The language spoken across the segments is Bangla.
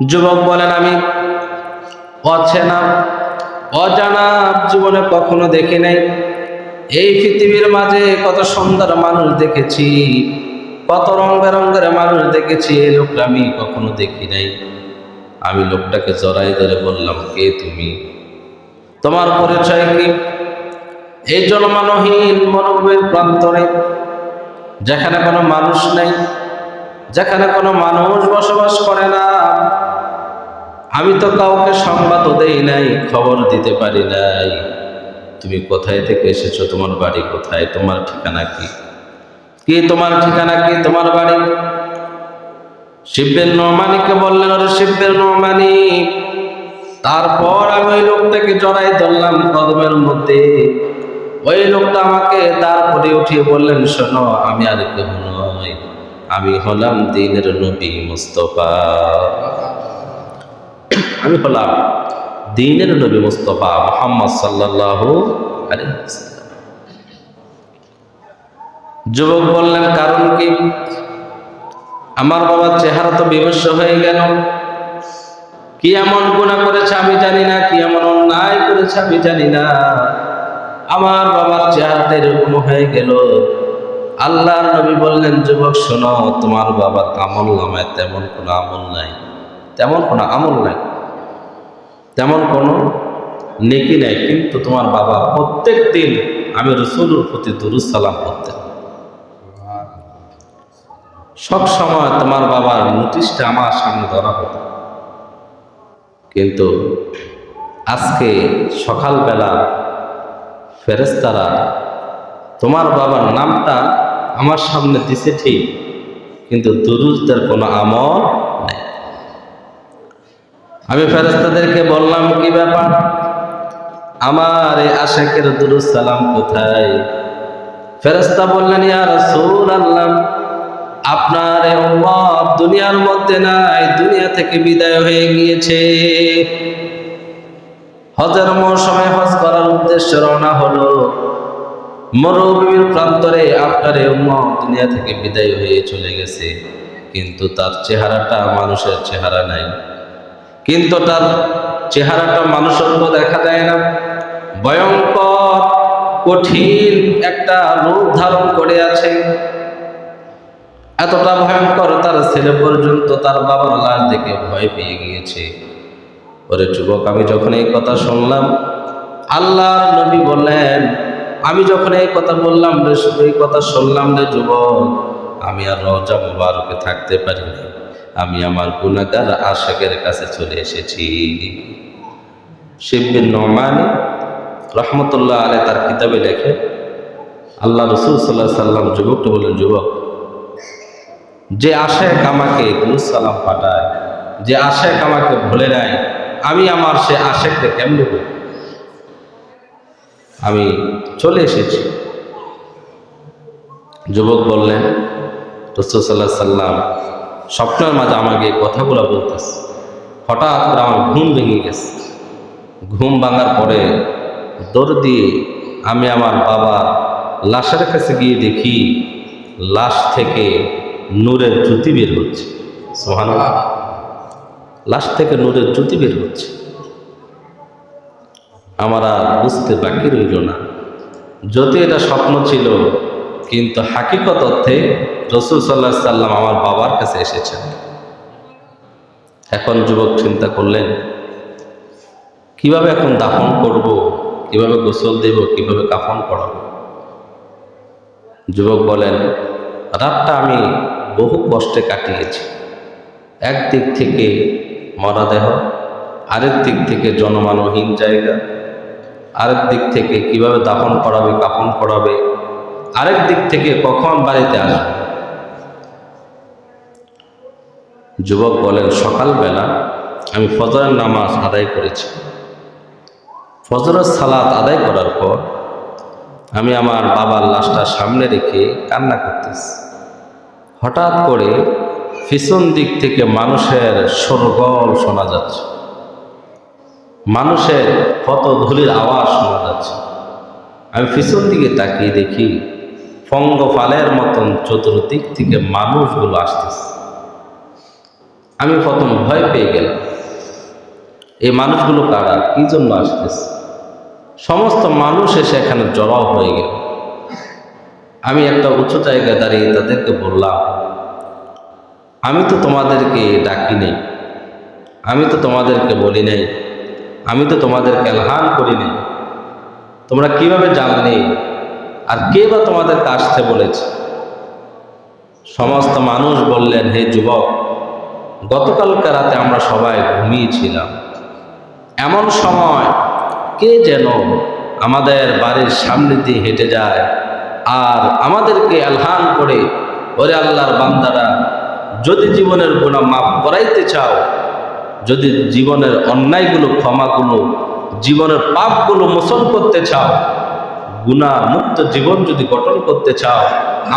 যুবক বলেন, আমি অচেনা অজানা জীবনে কখনো দেখি নাই। এই পৃথিবীর মাঝে কত সুন্দর মানুষ দেখেছি, কত রং বেরঙ্গের মানুষ দেখেছি, এই লোকটা আমি কখনো দেখি নাই। আমি লোকটাকে জড়াই ধরে বললাম, কে তুমি? তোমার পরিচয় কি? এই জনমানহীন মরুভূমির প্রান্তরে, যেখানে কোনো মানুষ নেই, যেখানে কোনো মানুষ বসবাস করে না, আমি তো কাউকে সংবাদও দেই নাই, খবর দিতে পারি নাই। তুমি কোথায় থেকে এসেছো? তোমার বাড়ি কোথায়? তোমার ঠিকানা কি? কি তোমার ঠিকানা কি? তোমার বাড়ি? শিববের নোমানিকে বললেন, ওরে শিববের নোমানি। তারপর আমি ওই লোকটাকে জড়াই ধরলাম কদমের মধ্যে। ওই লোকটা আমাকে তারপরে উঠিয়ে বললেন, শোনো, আমি আর কেউ নই, আমি হলাম দ্বীনের নবী মুস্তাফা। আমি হলাম দ্বীনের নবী মুস্তাফা মুহাম্মদ সাল্লাল্লাহু আলাইহি ওয়াসাল্লাম। যুবক বললেন, কারণ কি? আমার বাবার চেহারা তো বিভৎস হয়ে গেল। কি এমন গুনাহ করেছে আমি জানি না, কি এমন অন্যায় করেছে আমি জানি না, আমার বাবার চেহারাটা এরকম হয়ে গেল। আল্লাহর নবী বললেন, যুবক শোনো, তোমার বাবার আমল নামায় তেমন কোনো আমল নাই, তেমন কোনো আমল নাই, তেমন কোনো নেকি নাই, কিন্তু তোমার বাবা প্রত্যেক দিন আমি রাসূলের প্রতি দুরূদ সালাম করতেন। সব সময় তোমার বাবার নোটিশটা আমার সামনে ধরা হতো, কিন্তু আজকে সকালবেলা ফেরেশতারা তোমার বাবার নামটা আমার সামনে দিছে ঠিক, কিন্তু দুরূদের কোনো আমল নেই। আমি ফেরেশতাদেরকে বললাম, কি ব্যাপার, আমার এই আশিকের দুরূদ সালাম কোথায়? ফেরেশতা বললেন, ইয়া রাসূলুল্লাহ, আপনার এই উম্মত দুনিয়ার মধ্যে নাই, দুনিয়া থেকে বিদায় হয়ে গিয়েছে। হজের মৌসুমে হজ করার উদ্দেশ্যে রওনা হলো, মরুভূমির প্রান্তরে আপনার এই উম্মত দুনিয়া থেকে বিদায় হয়ে চলে গেছে, কিন্তু তার চেহারাটা মানুষের চেহারা নাই, কিন্তু তার চেহারাটা মানুষের তো দেখা যায় না। ভয়ঙ্কর কঠিন একটা রূপ ধারণ করে আছে। এতটা ভয়ঙ্কর, তার ছেলে পর্যন্ত তার বাবার লাশ দেখে ভয় পেয়ে গিয়েছে। ওরে যুবক, আমি যখন এই কথা শুনলাম, আল্লাহর নবী বললেন, আমি যখন এই কথা বললাম রে, এই কথা শুনলাম রে যুবক, আমি আর রওজা মুবারকে থাকতে পারিনি, আমি আমার গুনাহগার আশিকের কাছে চলে এসেছি। শিব বিন নোমানী রহমতুল্লাহ আলাইহি তার কিতাবে লেখে, আল্লাহ রাসূল সাল্লাল্লাহু আলাইহি সাল্লাম যুবককে বললেন, যুবক, যে আশিক আমাকে দুরূদ সালাম পাঠায়, যে আশিক আমাকে ভুলে নাই, আমি আমার সে আশিককে কেমনে বলব? আমি চলে এসেছি। যুবক বললেন, রাসূল সাল্লাল্লাহু আলাইহি সাল্লাম স্বপ্নের মাঝে আমাকে এই কথাগুলো বলতেছে। হঠাৎ করে আমার ঘুম ভেঙে গেছে। ঘুম ভাঙার পরে দৌড় দিয়ে আমি আমার বাবার লাশের কাছে গিয়ে দেখি, লাশ থেকে নূরের জ্যোতি বের হচ্ছে। সুবহানাল্লাহ, লাশ থেকে নূরের জ্যোতি বের হচ্ছে। আমার আর বুঝতে বাকি রইল না, যদি এটা স্বপ্ন ছিল, কিন্তু হাকিকত অর্থে রাসূল সাল্লাল্লাহু আলাইহি সাল্লাম আমার বাবার কাছে এসেছেন। এখন যুবক চিন্তা করলেন, কিভাবে এখন দাফন করব, কিভাবে গোসল দেব, কিভাবে কাফন পরাবো? যুবক বলেন, রাতটা আমি বহু কষ্টে কাটিয়েছি। একদিক থেকে মরা দেহ, আরেক দিক থেকে জনমানহীন জায়গা, আরেক দিক থেকে কিভাবে দাফন করাবে, কাফন করাবে, আরেক দিক থেকে কখন বাড়িতে আসবে। যুবক বলেন, সকালবেলা আমি ফজরের নামাজ আদায় করেছি। ফজরের সালাত আদায় করার পর আমি আমার বাবার লাশটা সামনে রেখে কান্না করতেছি। হঠাৎ করে পিছন দিক থেকে মানুষের শোরগোল শোনা যাচ্ছে, মানুষের পদধূলির আওয়াজ শোনা যাচ্ছে। আমি পিছন দিকে তাকিয়ে দেখি, পঙ্গপালের মতন চতুর্দিক থেকে মানুষগুলো আসতেছে। আমি প্রথম ভয় পেয়ে গেলাম, এই মানুষগুলো কারা, কি জন্য আসতেছে? সমস্ত মানুষ এসে এখানে জড়ো হয়ে গেল। আমি একটা উঁচু জায়গায় দাঁড়িয়ে তাদেরকে বললাম, আমি তো তোমাদেরকে ডাকি নেই, আমি তো তোমাদেরকে বলি নাই, আমি তো তোমাদেরকে এলহান করি নাই, তোমরা কিভাবে জানলে? আর কে বা তোমাদেরকে আসতে বলেছে? সমস্ত মানুষ বললেন, হে যুবক, গতকালকে রাতে আমরা সবাই ঘুমিয়েছিলাম, এমন সময় কে যেন আমাদের বাড়ির সামনে দিয়ে হেঁটে যায় আর আমাদেরকে এলহান করে, ওরে আল্লাহর বান্দারা, যদি জীবনের গুনাহ মাফ করাইতে চাও, যদি জীবনের অন্যায়গুলো, ক্ষমাগুলো, জীবনের পাপগুলো মোচন করতে চাও, গুনাহ মুক্ত জীবন যদি গঠন করতে চাও,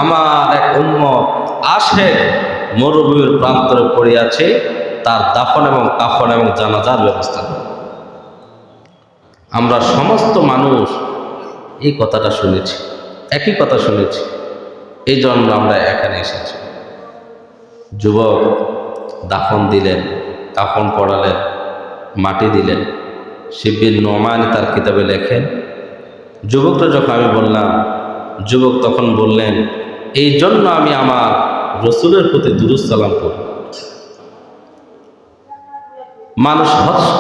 আমার এক উম্মত আশিক মরুভূমির প্রান্তরে পড়ে আছে, তার দাফন এবং কাফন এবং জানাজার ব্যবস্থা করো। আমরা সমস্ত মানুষ এই কথাটা শুনেছি, একই কথা শুনেছি, এই জন্য আমরা এখানে এসেছি। যুবক দাফন দিলেন, কাফন পড়ালেন, মাটি দিলেন। শিবির নোমানি তার কিতাবে লেখেন, যুবকটা যখন আমি বললাম, যুবক তখন বললেন, এই জন্য আমি আমার রসুলের প্রতি দুরূদ সালাম করি। মানুষ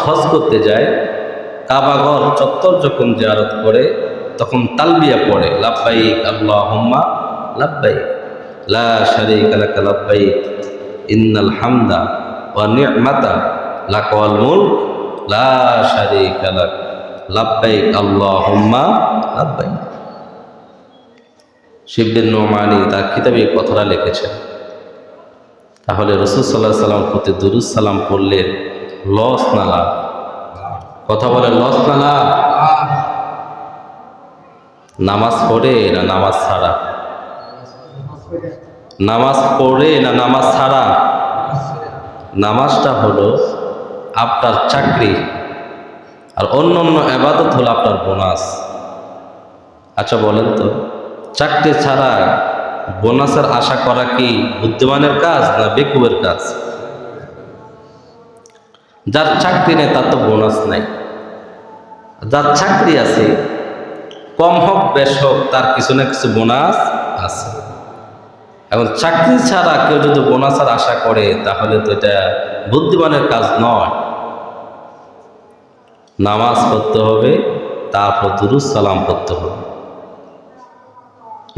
হজ করতে যায়, কাবাঘর চত্বর যখন জিয়ারত করে তখন তালবিয়া পড়ে, লাব্বাইক আল্লাহুম্মা লাব্বাইক লা শারীকা লাকা লাব্বাইক ইন্নাল হামদা ওয়া নি'মাতা লাকা ওয়াল মুলক লা শারীকা লাক লাব্বাইক আল্লাহুম্মা লাব্বাইক। শিববিন নোমানি তার কিতাবে এই কথাটা লিখেছেন। তাহলে রাসূল সাল্লাল্লাহু আলাইহি ওয়াসাল্লাম প্রতি দুরূদ সালাম পড়লে লস না লাভ? কথা বলে, লস না লাভ? নামাজ পড়ে না নামাজ ছাড়া? নামাজ পড়ে না নামাজ ছাড়া? নামাজটা হলো আপনার চাকরি, আর অন্য অন্য ইবাদত হলো আপনার বোনাস। আচ্ছা বলেন তো, চাকরি ছাড়া বোনাসের আশা করা কি বুদ্ধিমানের কাজ না বেকুবের কাজ? যার চাকরি নেই তার তো বোনাস নাই, যার চাকরি আছে কম হোক বেশ হোক তার কিছু না কিছু বোনাস আছে। এখন চাকরি ছাড়া কেউ যদি বোনাসের আশা করে তাহলে তো এটা বুদ্ধিমানের কাজ নয়। নামাজ পড়তে হবে, তারপর দুরূদ সালাম করতে হবে।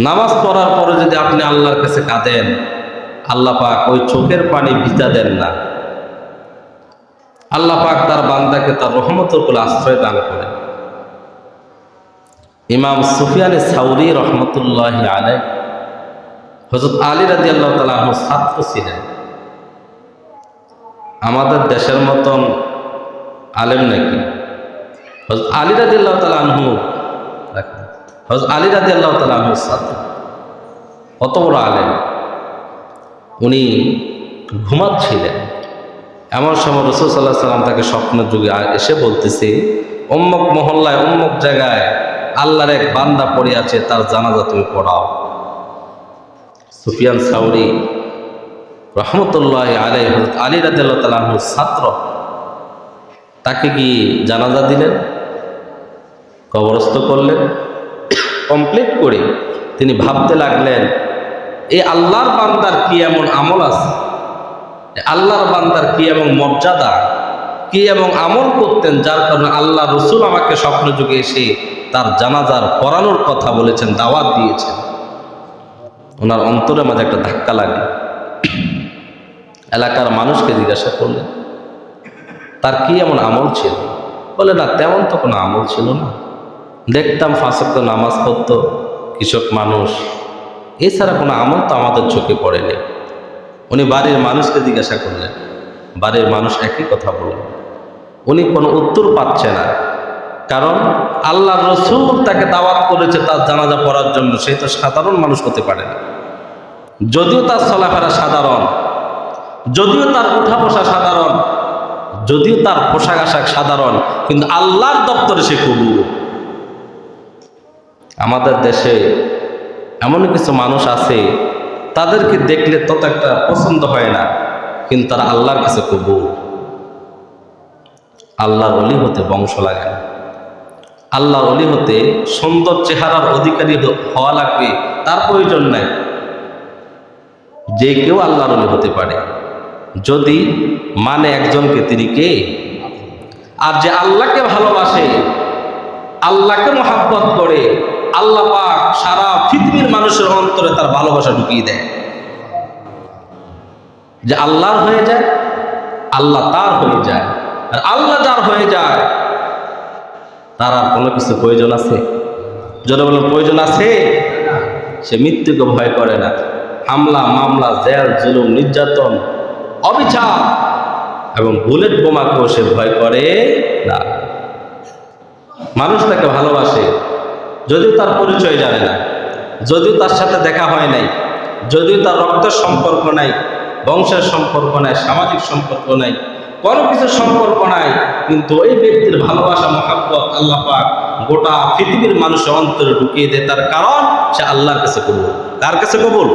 নামাজ পড়ার পরে যদি আপনি আল্লাহর কাছে কাঁদেন, আল্লাহ পাক ওই চোখের পানি ভিজা দেন না। আল্লাহ পাক তার বান্দাকে তার রহমতের কোলে আশ্রয় দান করেন। ইমাম সুফিয়ান সাউরি রহমতুল্লাহি আলাইহি হযরত আলী রাদিয়াল্লাহু তাআলা আনহু ছাত্র ছিলেন। আমাদের দেশের মতন আলেম নাকি? হযরত আলী রাদিয়াল্লাহু তাআলা আনহু, হযরত আলী রাদিয়াল্লাহু তাআলা আনহু ছাত্র, কত বড় আলেম। উনি ঘুমাচ্ছিলেন, এমন সময় রাসূল সাল্লাল্লাহু আলাইহি সাল্লাম তাকে স্বপ্নের যুগে এসে বলতেছে, অমুক মহল্লায় অমুক জায়গায় আল্লাহর এক বান্দা পড়ে আছে, তার জানাজা তুমি পড়াও। সুফিয়ান সাউরি রহমতুল্লাহি আলাইহি হযরত আলী রাদিয়াল্লাহু তাআলা আনহুর ছাত্র, তাকে কি জানাজা দিলেন, কবরস্থ করলেন। কমপ্লিট করে তিনি ভাবতে লাগলেন, এই আল্লাহর বান্দার কি এমন আমল আছে, আল্লাহর বান্দার কি এমন মর্যাদা, কি এমন আমল করতেন যার কারণে আল্লাহ রসুল আমাকে স্বপ্ন যুগে এসে তার জানাজার পড়ানোর কথা বলেছেন, দাওয়াত দিয়েছেন। ওনার অন্তরে মাঝে একটা ধাক্কা লাগে। এলাকার মানুষকে জিজ্ঞাসা করলেন, তার কি এমন আমল ছিল? বলে, না তেমন তো কোনো আমল ছিল না, দেখতাম 5 ওয়াক্ত নামাজ পড়তো কৃষক মানুষ, এছাড়া কোনো আমল তো আমাদের চোখে পড়েনি। উনি বাড়ির মানুষকে জিজ্ঞাসা করলেন, বাড়ির মানুষ একই কথা বললেন। উনি কোনো উত্তর পাচ্ছে না, কারণ আল্লাহ রসুল তাকে দাওয়াত করেছে তার জানাজা পড়ার জন্য। সে তো সাধারণ মানুষ হতে পারে না, যদিও তার চলাফেরা সাধারণ, যদিও তার উঠা বসা সাধারণ, যদিও তার পোশাক আশাক সাধারণ, কিন্তু আল্লাহর দপ্তরে সে কবুল। আমাদের দেশে এমন কিছু মানুষ আছে, তাদেরকে দেখলে তত একটা পছন্দ হয় না, কিন্তু তারা আল্লাহর কাছে কবুল। আল্লাহর ওলি হতে বংশ লাগে না, আল্লাহর ওলি হতে সুন্দর চেহারার অধিকারী হওয়া লাগবে তার প্রয়োজন নাই। যে কেউ আল্লাহর ওলি হতে পারে যদি মানে একজনকে, তিনি কে? আর যে আল্লাহকে ভালোবাসে, আল্লাহকে মহাব্বত করে, আল্লাহ পাক সারা পৃথিবীর মানুষের অন্তরে তার ভালোবাসা ঢুকিয়ে দেয়। যে আল্লাহর হয়ে যায়, আল্লাহ তার হয়ে যায়। আর আল্লাহ যার হয়ে যায়, তার আর কোনো কিছু প্রয়োজন আছে? যদি বলেন প্রয়োজন আছে, সে মৃত্যুকে ভয় করে না। হামলা, মামলা, জেল, জুলুম, নির্যাতন, অবিচার এবং বুলেট বোমাকেও সে ভয় করে না। মানুষ তাকে ভালোবাসে যদিও তার পরিচয় জানে না, যদিও তার সাথে দেখা হয় নাই, যদিও তার রক্তের সম্পর্ক নাই, বংশের সম্পর্ক নাই, সামাজিক সম্পর্ক নাই, কোনো কিছুর সম্পর্ক নাই, কিন্তু ওই ব্যক্তির ভালোবাসা, মহাব্বত আল্লাহ পাক গোটা পৃথিবীর মানুষের অন্তরে ঢুকিয়ে দেয়। তার কারণ সে আল্লাহর কাছে কবুল। কার কাছে কবুল?